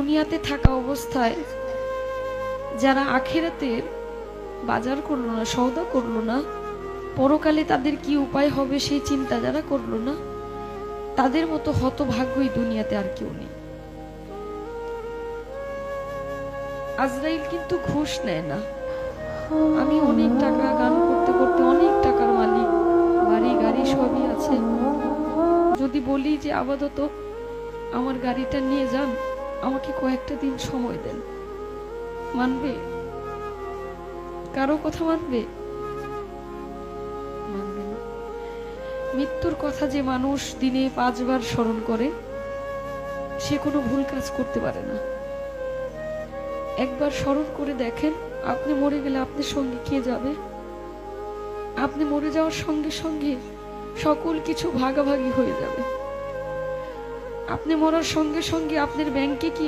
দুনিয়াতে থাকা অবস্থায় যারা আখিরাতের বাজার করলো না, সওদা করলো না, পরকালে তাদের কি উপায় হবে সেই চিন্তা যারা করলো না, তাদের মতো হতভাগ্যই দুনিয়াতে আর কেউ নেই। আজরাইল কিন্তু ঘুষ নেয় না। আমি অনেক টাকা গান করতে করতে অনেক টাকার মালিক, বাড়ি গাড়ি সবই আছে, যদি বলি যে আপাতত আমার গাড়িটা নিয়ে যান, আমাকে কয়েকটা দিন সময় দেন, মানবে? কারো কথা মানবে? মানবে না। মৃত্যুর কথা যে মানুষ দিনে 5 বার স্মরণ করে, সে কোনো ভুল কাজ করতে পারে না। একবার স্মরণ করে দেখেন, আপনি মরে গেলে আপনার সঙ্গে কে যাবে? আপনি মরে যাওয়ার সঙ্গে সঙ্গে সকল কিছু ভাগাভাগি হয়ে যাবে। আপনি মরার সঙ্গে সঙ্গে আপনার ব্যাংকে কি